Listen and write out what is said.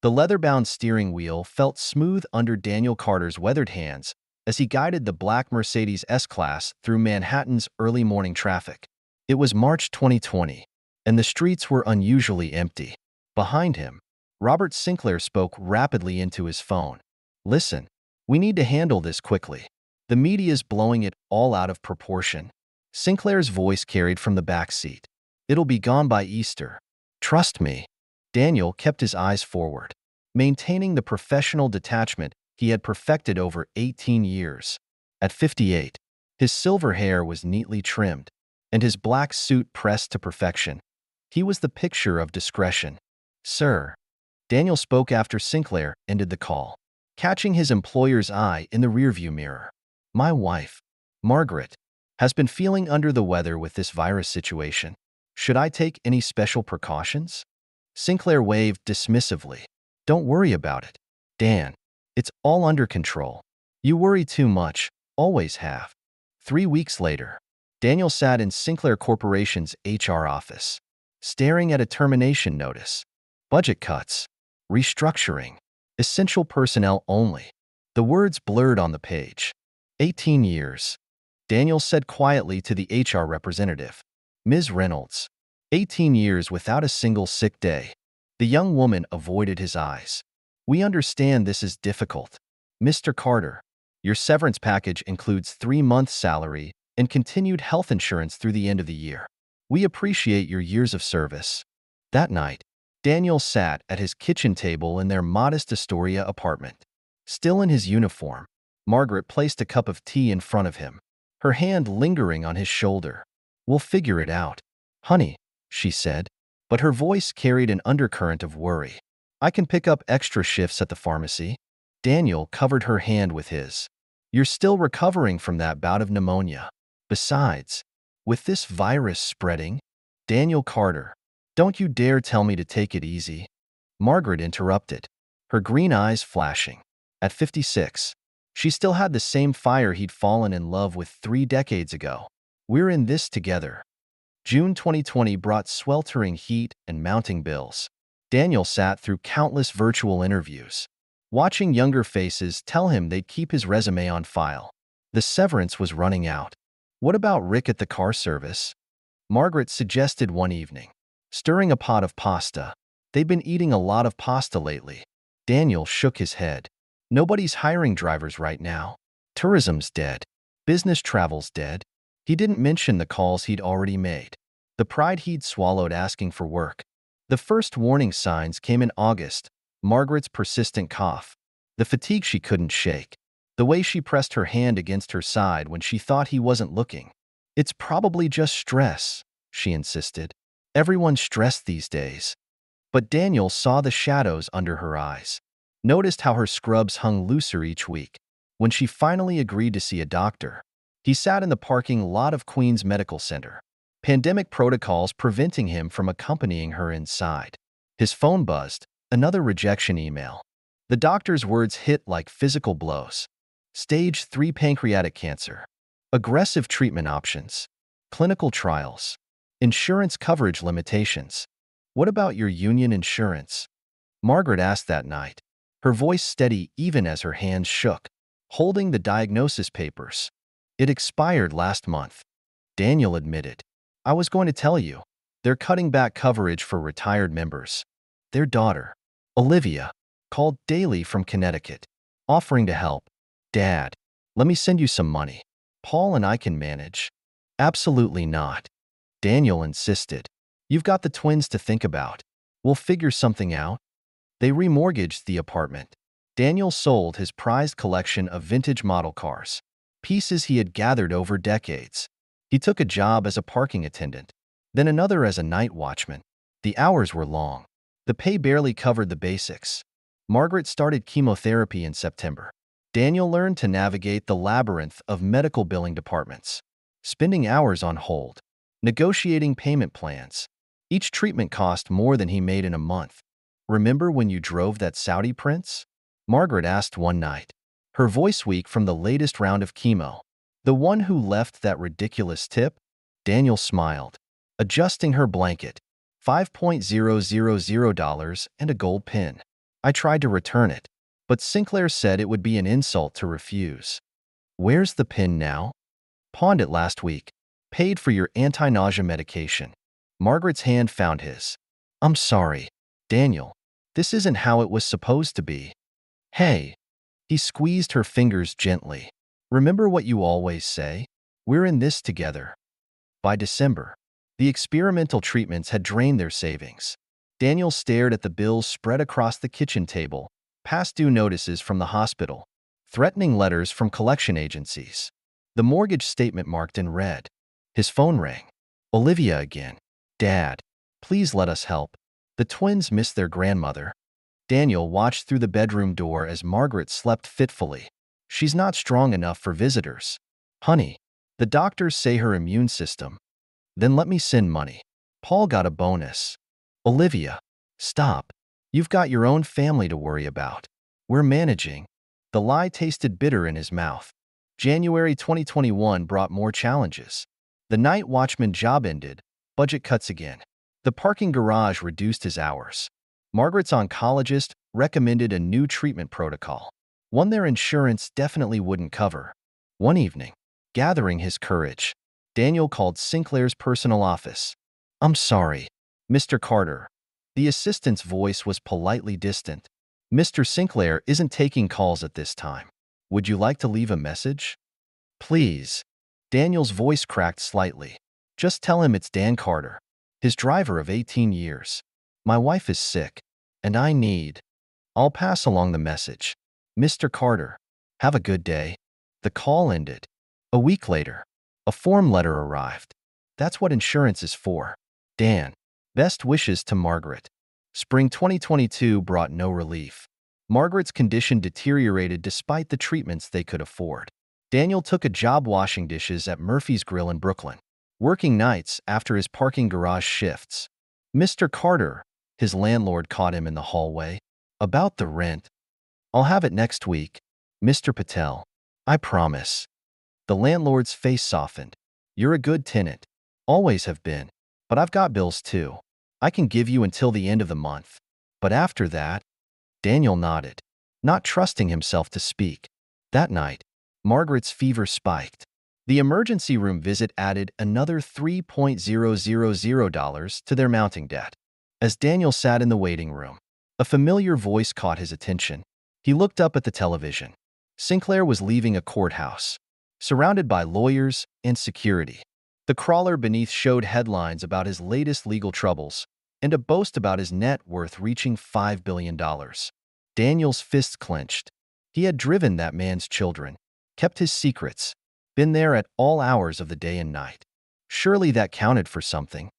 The leather-bound steering wheel felt smooth under Daniel Carter's weathered hands as he guided the black Mercedes S-Class through Manhattan's early morning traffic. It was March 2020, and the streets were unusually empty. Behind him, Robert Sinclair spoke rapidly into his phone. "Listen, we need to handle this quickly. The media's blowing it all out of proportion." Sinclair's voice carried from the back seat. "It'll be gone by Easter. Trust me." Daniel kept his eyes forward, maintaining the professional detachment he had perfected over 18 years. At 58, his silver hair was neatly trimmed, and his black suit pressed to perfection. He was the picture of discretion. "Sir," Daniel spoke after Sinclair ended the call, catching his employer's eye in the rearview mirror. "My wife, Margaret, has been feeling under the weather with this virus situation. Should I take any special precautions?" Sinclair waved dismissively. "Don't worry about it, Dan. It's all under control. You worry too much, always have." 3 weeks later, Daniel sat in Sinclair Corporation's HR office, staring at a termination notice. Budget cuts, restructuring, essential personnel only. The words blurred on the page. 18 years, Daniel said quietly to the HR representative. "Ms. Reynolds, 18 years without a single sick day." The young woman avoided his eyes. "We understand this is difficult. Mr. Carter, your severance package includes 3 months' salary and continued health insurance through the end of the year. We appreciate your years of service." That night, Daniel sat at his kitchen table in their modest Astoria apartment. Still in his uniform, Margaret placed a cup of tea in front of him, her hand lingering on his shoulder. "We'll figure it out, honey," she said, but her voice carried an undercurrent of worry. "I can pick up extra shifts at the pharmacy." Daniel covered her hand with his. "You're still recovering from that bout of pneumonia. Besides, with this virus spreading..." "Daniel Carter, don't you dare tell me to take it easy," Margaret interrupted, her green eyes flashing. At 56, she still had the same fire he'd fallen in love with 3 decades ago. "We're in this together." June 2020 brought sweltering heat and mounting bills. Daniel sat through countless virtual interviews, watching younger faces tell him they'd keep his resume on file. The severance was running out. "What about Rick at the car service?" Margaret suggested one evening, stirring a pot of pasta. "They've been eating a lot of pasta lately." Daniel shook his head. "Nobody's hiring drivers right now. Tourism's dead. Business travel's dead." He didn't mention the calls he'd already made, the pride he'd swallowed asking for work. The first warning signs came in August: Margaret's persistent cough, the fatigue she couldn't shake, the way she pressed her hand against her side when she thought he wasn't looking. "It's probably just stress," she insisted. "Everyone's stressed these days." But Daniel saw the shadows under her eyes, noticed how her scrubs hung looser each week. When she finally agreed to see a doctor, he sat in the parking lot of Queens Medical Center, pandemic protocols preventing him from accompanying her inside. His phone buzzed, another rejection email. The doctor's words hit like physical blows. Stage 3 pancreatic cancer. Aggressive treatment options. Clinical trials. Insurance coverage limitations. "What about your union insurance?" Margaret asked that night, her voice steady even as her hands shook, holding the diagnosis papers. "It expired last month," Daniel admitted. "I was going to tell you. They're cutting back coverage for retired members." Their daughter, Olivia, called daily from Connecticut, offering to help. "Dad, let me send you some money. Paul and I can manage." "Absolutely not," Daniel insisted. "You've got the twins to think about. We'll figure something out." They remortgaged the apartment. Daniel sold his prized collection of vintage model cars, pieces he had gathered over decades. He took a job as a parking attendant, then another as a night watchman. The hours were long. The pay barely covered the basics. Margaret started chemotherapy in September. Daniel learned to navigate the labyrinth of medical billing departments, spending hours on hold, negotiating payment plans. Each treatment cost more than he made in a month. "Remember when you drove that Saudi prince?" Margaret asked one night, her voice weak from the latest round of chemo. "The one who left that ridiculous tip?" Daniel smiled, adjusting her blanket. $5,000 and a gold pin. I tried to return it, but Sinclair said it would be an insult to refuse. Where's the pin now? Pawned it last week. Paid for your anti-nausea medication. Margaret's hand found his. I'm sorry, Daniel. This isn't how it was supposed to be. Hey. He squeezed her fingers gently. Remember what you always say? We're in this together. By December, the experimental treatments had drained their savings. Daniel stared at the bills spread across the kitchen table, past due notices from the hospital, threatening letters from collection agencies. The mortgage statement marked in red. His phone rang. Olivia again. Dad, please let us help. The twins miss their grandmother. Daniel watched through the bedroom door as Margaret slept fitfully. She's not strong enough for visitors. Honey, the doctors say her immune system. Then let me send money. Paul got a bonus. Olivia, stop. You've got your own family to worry about. We're managing. The lie tasted bitter in his mouth. January 2021 brought more challenges. The night watchman job ended. Budget cuts again. The parking garage reduced his hours. Margaret's oncologist recommended a new treatment protocol, one their insurance definitely wouldn't cover. One evening, gathering his courage, Daniel called Sinclair's personal office. I'm sorry, Mr. Carter. The assistant's voice was politely distant. Mr. Sinclair isn't taking calls at this time. Would you like to leave a message? Please. Daniel's voice cracked slightly. Just tell him it's Dan Carter, his driver of 18 years. My wife is sick, and I need. I'll pass along the message. Mr. Carter, have a good day. The call ended. A week later, a form letter arrived. That's what insurance is for. Dan. Best wishes to Margaret. Spring 2022 brought no relief. Margaret's condition deteriorated despite the treatments they could afford. Daniel took a job washing dishes at Murphy's Grill in Brooklyn, working nights after his parking garage shifts. Mr. Carter, his landlord caught him in the hallway. About the rent. I'll have it next week, Mr. Patel. I promise. The landlord's face softened. You're a good tenant. Always have been. But I've got bills too. I can give you until the end of the month. But after that? Daniel nodded, not trusting himself to speak. That night, Margaret's fever spiked. The emergency room visit added another $3,000 to their mounting debt. As Daniel sat in the waiting room, a familiar voice caught his attention. He looked up at the television. Sinclair was leaving a courthouse, surrounded by lawyers and security. The crawler beneath showed headlines about his latest legal troubles and a boast about his net worth reaching $5 billion. Daniel's fists clenched. He had driven that man's children, kept his secrets, been there at all hours of the day and night. Surely that counted for something.